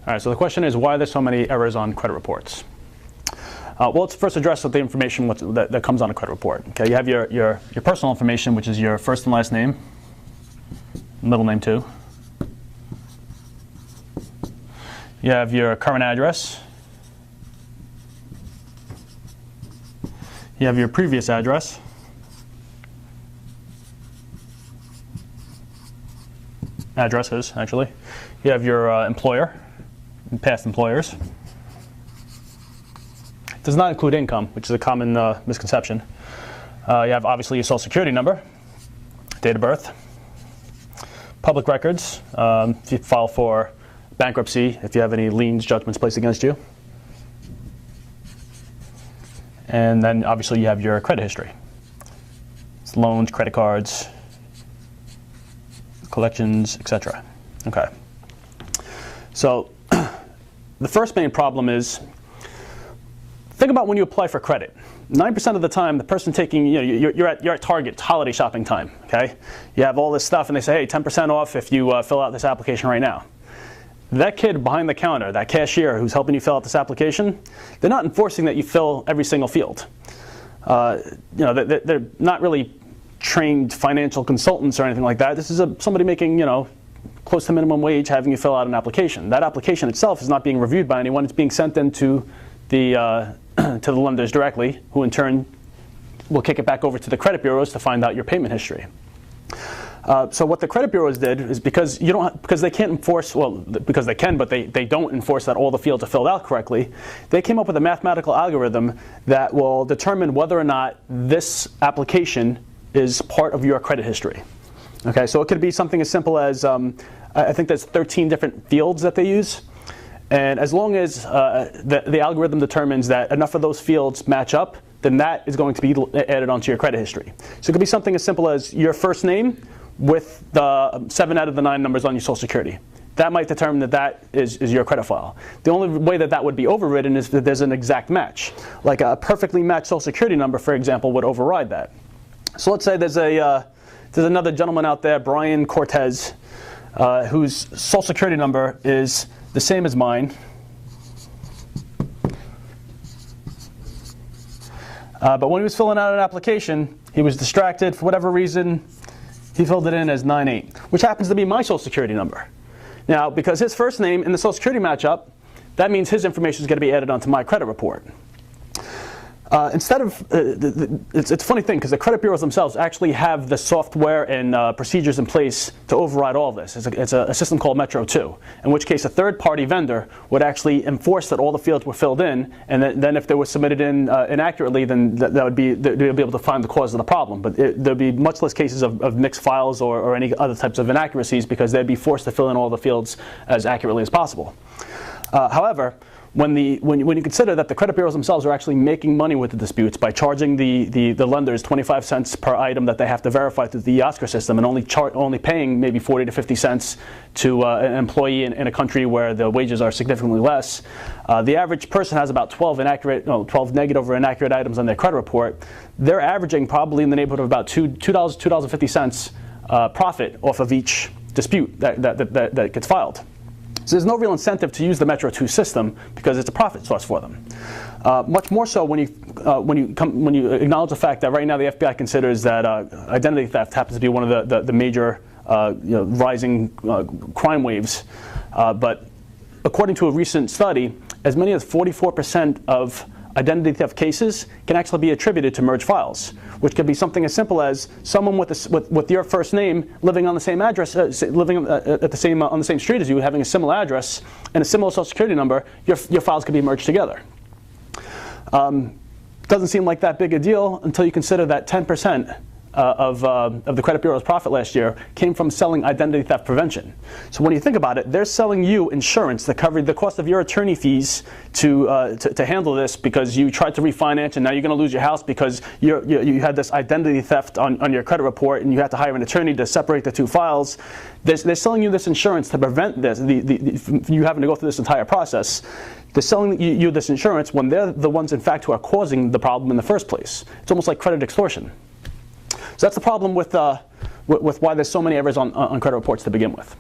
All right, so the question is, why are there so many errors on credit reports? Well, let's first address the information that comes on a credit report. Okay, you have your personal information, which is your first and last name, middle name too. You have your current address. You have your previous address. Addresses, actually. You have your employer, and past employers. It does not include income, which is a common misconception. You have obviously your social security number, date of birth, public records, if you file for bankruptcy, if you have any liens, judgments placed against you. And then obviously you have your credit history. It's loans, credit cards, collections, etc. Okay. So the first main problem is, think about when you apply for credit. 9% of the time, the person taking, you're at Target, it's holiday shopping time, okay? You have all this stuff and they say, hey, 10% off if you fill out this application right now. That kid behind the counter, that cashier who's helping you fill out this application, they're not enforcing that you fill every single field. They're not really trained financial consultants or anything like that. This is somebody making, close to minimum wage, having you fill out an application. That application itself is not being reviewed by anyone. It's being sent into the to the lenders directly, who in turn will kick it back over to the credit bureaus to find out your payment history. So what the credit bureaus did is, because they can't enforce, well, because they can, but they don't enforce that all the fields are filled out correctly, they came up with a mathematical algorithm that will determine whether or not this application is part of your credit history. Okay, so it could be something as simple as, I think there's 13 different fields that they use. And as long as the algorithm determines that enough of those fields match up, then that is going to be added onto your credit history. So it could be something as simple as your first name with the 7 out of the 9 numbers on your Social Security. That might determine that that is your credit file. The only way that would be overridden is that there's an exact match. Like a perfectly matched Social Security number, for example, would override that. So let's say there's another gentleman out there, Brian Cortez, whose Social Security number is the same as mine. But when he was filling out an application, he was distracted for whatever reason. He filled it in as 98, which happens to be my Social Security number. Now, because his first name in the Social Security matchup, that means his information is going to be added onto my credit report. Instead of, it's a funny thing, because the credit bureaus themselves actually have the software and procedures in place to override all this. It's a system called Metro 2, in which case a third-party vendor would actually enforce that all the fields were filled in, and then if they were submitted in inaccurately, then they'd be able to find the cause of the problem. But there'd be much less cases of mixed files or any other types of inaccuracies, because they'd be forced to fill in all the fields as accurately as possible. However, when you consider that the credit bureaus themselves are actually making money with the disputes by charging the lenders 25 cents per item that they have to verify through the Oscar system, and only paying maybe 40 to 50 cents to an employee in a country where the wages are significantly less, the average person has about 12 negative or inaccurate items on their credit report. They're averaging probably in the neighborhood of about $2.50 profit off of each dispute that gets filed. So there's no real incentive to use the Metro 2 system, because it's a profit source for them. Much more so when you acknowledge the fact that right now the FBI considers that identity theft happens to be one of the major rising crime waves. But according to a recent study, as many as 44% of identity theft cases can actually be attributed to merged files, which could be something as simple as someone with your first name living on the same address, living on the same street as you, having a similar address and a similar Social Security number. Your files could be merged together. Doesn't seem like that big a deal until you consider that 10% of the credit bureau's profit last year came from selling identity theft prevention. So when you think about it, they're selling you insurance that covered the cost of your attorney fees to handle this, because you tried to refinance and now you're going to lose your house because you had this identity theft on your credit report, and you had to hire an attorney to separate the two files. They're selling you this insurance to prevent this, you having to go through this entire process. They're selling you this insurance when they're the ones, in fact, who are causing the problem in the first place. It's almost like credit extortion. So that's the problem with why there's so many errors on credit reports to begin with.